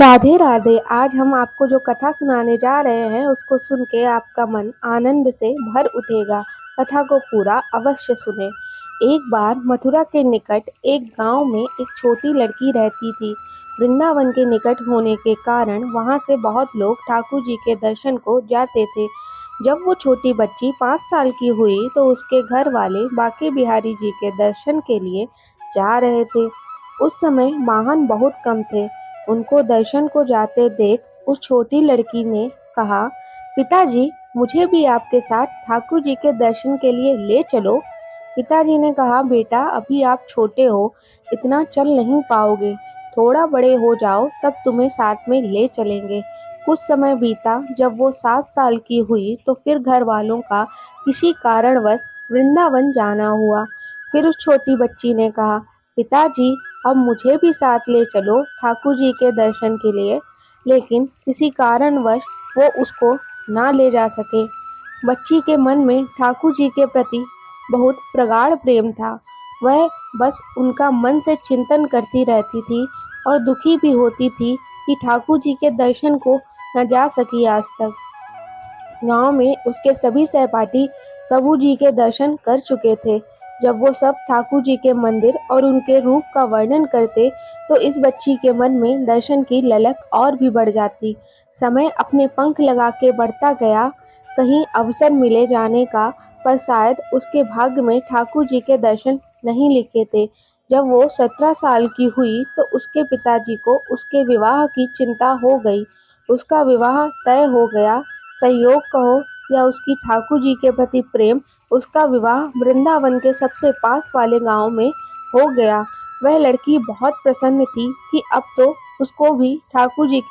राधे राधे। आज हम आपको जो कथा सुनाने जा रहे हैं उसको सुन के आपका मन आनंद से भर उठेगा। कथा को पूरा अवश्य सुने। एक बार मथुरा के निकट एक गांव में एक छोटी लड़की रहती थी। वृंदावन के निकट होने के कारण वहां से बहुत लोग ठाकुर जी के दर्शन को जाते थे। जब वो छोटी बच्ची 5 साल की हुई तो उसके घर वाले बांके बिहारी जी के दर्शन के लिए जा रहे थे। उस समय वाहन बहुत कम थे। उनको दर्शन को जाते देख उस छोटी लड़की ने कहा, पिताजी मुझे भी आपके साथ ठाकुर जी के दर्शन के लिए ले चलो। पिताजी ने कहा, बेटा अभी आप छोटे हो, इतना चल नहीं पाओगे, थोड़ा बड़े हो जाओ तब तुम्हें साथ में ले चलेंगे। कुछ समय बीता। जब वो 7 साल की हुई तो फिर घर वालों का किसी कारणवश वृंदावन जाना हुआ। फिर उस छोटी बच्ची ने कहा, पिताजी अब मुझे भी साथ ले चलो ठाकुर जी के दर्शन के लिए। लेकिन किसी कारणवश वो उसको ना ले जा सके। बच्ची के मन में ठाकुर जी के प्रति बहुत प्रगाढ़ प्रेम था। वह बस उनका मन से चिंतन करती रहती थी और दुखी भी होती थी कि ठाकुर जी के दर्शन को न जा सकी आज तक। गांव में उसके सभी सहपाठी प्रभु जी के दर्शन कर चुके थे। जब वो सब ठाकुर जी के मंदिर और उनके रूप का वर्णन करते तो इस बच्ची के मन में दर्शन की ललक और भी बढ़ जाती। समय अपने पंख लगा के बढ़ता गया। कहीं अवसर मिले जाने का, पर शायद उसके भाग्य में ठाकुर जी के दर्शन नहीं लिखे थे। जब वो 17 साल की हुई तो उसके पिताजी को उसके विवाह की चिंता हो गई। उसका विवाह तय हो गया। संयोग कहो या उसकी ठाकुर जी के प्रति प्रेम, उसका विवाह वृंदावन के सबसे पास वाले गांव में हो गया। वह लड़की बहुत प्रसन्न थी कि अब तो उसको भी ठाकुर जी।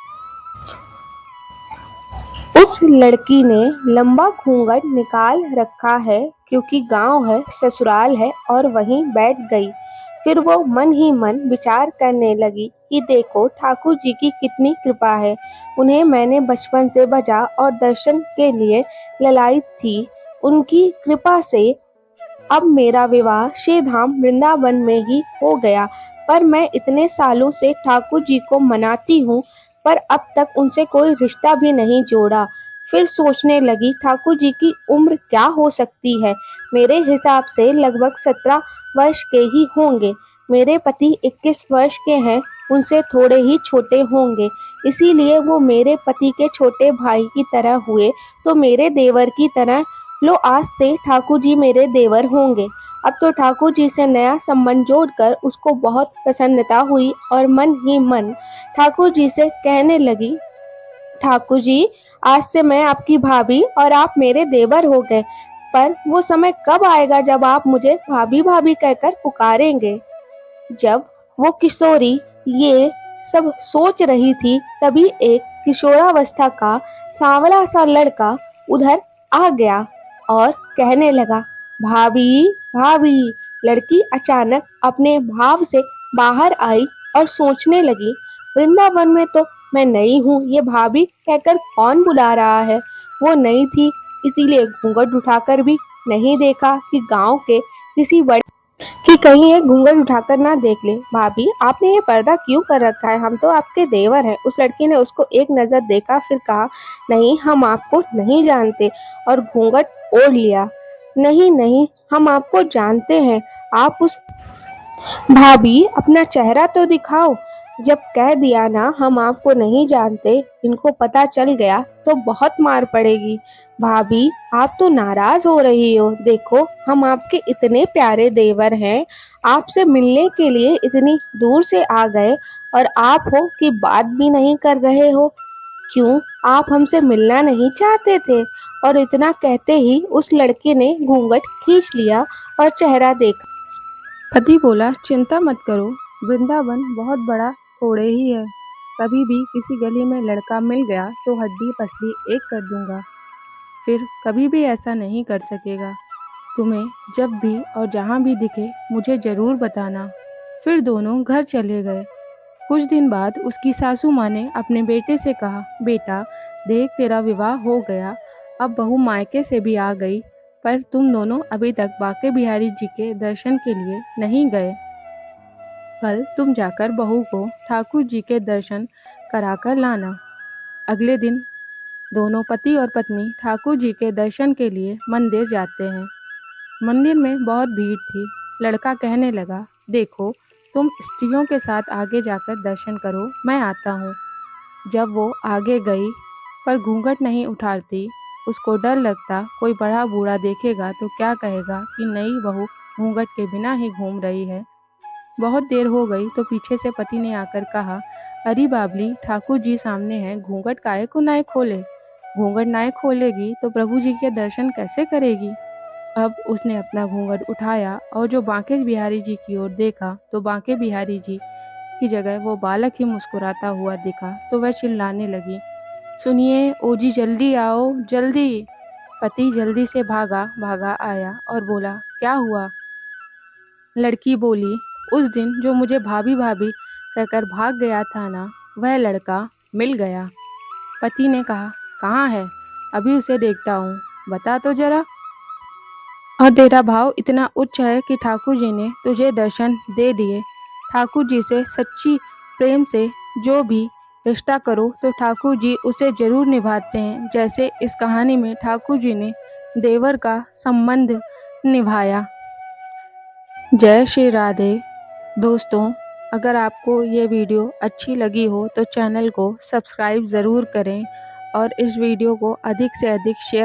उस लड़की ने लंबा घूंघट निकाल रखा है क्योंकि गांव है, ससुराल है, और वहीं बैठ गई। फिर वो मन ही मन विचार करने लगी कि देखो ठाकुर जी की कितनी कृपा है। उन्हें मैंने बचपन से बजा और दर्शन के लिए ललायित थी। उनकी कृपा से अब मेरा विवाह श्रीधाम वृंदावन में ही हो गया। पर मैं इतने सालों से ठाकुर जी को मनाती हूँ, पर अब तक उनसे कोई रिश्ता भी नहीं जोड़ा। फिर सोचने लगी, ठाकुर जी की उम्र क्या हो सकती है। मेरे हिसाब से लगभग 17 वर्ष के ही होंगे। मेरे पति 21 वर्ष के हैं, उनसे थोड़े ही छोटे होंगे। इसीलिए वो मेरे पति के छोटे भाई की तरह हुए तो मेरे देवर की तरह। लो आज से ठाकुर जी मेरे देवर होंगे। अब तो ठाकुर जी से नया संबंध जोड़कर उसको बहुत प्रसन्नता हुई और मन ही मन ठाकुर जी से कहने लगी, ठाकुर जी आज से मैं आपकी भाभी और आप मेरे देवर हो गए। पर वो समय कब आएगा जब आप मुझे भाभी भाभी कहकर पुकारेंगे। जब वो किशोरी ये सब सोच रही थी तभी एक किशोरावस्था का सांवला सा लड़का उधर आ गया और कहने लगा, भाभी भाभी। लड़की अचानक अपने भाव से बाहर आई और सोचने लगी, वृंदावन में तो मैं नई हूँ, ये भाभी कहकर कौन बुला रहा है। वो नई थी इसीलिए घूंघट उठाकर भी नहीं देखा कि गांव के किसी बड़े कि कहीं ये घूंघट उठाकर ना देख ले। भाभी आपने ये पर्दा क्यों कर रखा है, हम तो आपके देवर हैं। उस लड़की ने उसको एक नजर देखा, फिर कहा, नहीं हम आपको नहीं जानते, और घूंघट ओढ़ लिया। नहीं नहीं, हम आपको जानते हैं। आप उस भाभी अपना चेहरा तो दिखाओ। जब कह दिया ना हम आपको नहीं जानते, इनको पता चल गया तो बहुत मार पड़ेगी। भाभी आप तो नाराज हो रही हो। देखो हम आपके इतने प्यारे देवर हैं, आपसे मिलने के लिए इतनी दूर से आ गए और आप हो कि बात भी नहीं कर रहे हो। क्यों आप हमसे मिलना नहीं चाहते थे। और इतना कहते ही उस लड़के ने घूंघट खींच लिया और चेहरा देखा। पति बोला, चिंता मत करो, वृंदावन बहुत बड़ा थोड़े ही है। कभी भी किसी गली में लड़का मिल गया तो हड्डी पसली एक कर दूंगा। फिर कभी भी ऐसा नहीं कर सकेगा। तुम्हें जब भी और जहाँ भी दिखे मुझे जरूर बताना। फिर दोनों घर चले गए। कुछ दिन बाद उसकी सासू माँ ने अपने बेटे से कहा, बेटा देख तेरा विवाह हो गया, अब बहू मायके से भी आ गई, पर तुम दोनों अभी तक बांके बिहारी जी के दर्शन के लिए नहीं गए। कल तुम जाकर बहू को ठाकुर जी के दर्शन कराकर लाना। अगले दिन दोनों पति और पत्नी ठाकुर जी के दर्शन के लिए मंदिर जाते हैं। मंदिर में बहुत भीड़ थी। लड़का कहने लगा, देखो तुम स्त्रियों के साथ आगे जाकर दर्शन करो, मैं आता हूँ। जब वो आगे गई पर घूंघट नहीं उठाती, उसको डर लगता कोई बड़ा बूढ़ा देखेगा तो क्या कहेगा कि नई बहू घूंघट के बिना ही घूम रही है। बहुत देर हो गई तो पीछे से पति ने आकर कहा, अरे बाबली, ठाकुर जी सामने हैं, घूंघट काहे को नाय खोले। घूंघट नाय खोलेगी तो प्रभु जी के दर्शन कैसे करेगी। अब उसने अपना घूंघट उठाया और जो बांके बिहारी जी की ओर देखा तो बांके बिहारी जी की जगह वो बालक ही मुस्कुराता हुआ दिखा तो वह चिल्लाने लगी, सुनिए ओ जी, जल्दी आओ जल्दी। पति जल्दी से भागा भागा आया और बोला, क्या हुआ। लड़की बोली, उस दिन जो मुझे भाभी भाभी कहकर भाग गया था ना, वह लड़का मिल गया। पति ने कहा, कहाँ है, अभी उसे देखता हूँ, बता तो जरा। और तेरा भाव इतना उच्च है कि ठाकुर जी ने तुझे दर्शन दे दिए। ठाकुर जी से सच्ची प्रेम से जो भी रिश्ता करो तो ठाकुर जी उसे जरूर निभाते हैं, जैसे इस कहानी में ठाकुर जी ने देवर का संबंध निभाया। जय श्री राधे। दोस्तों, अगर आपको ये वीडियो अच्छी लगी हो तो चैनल को सब्सक्राइब ज़रूर करें और इस वीडियो को अधिक से अधिक शेयर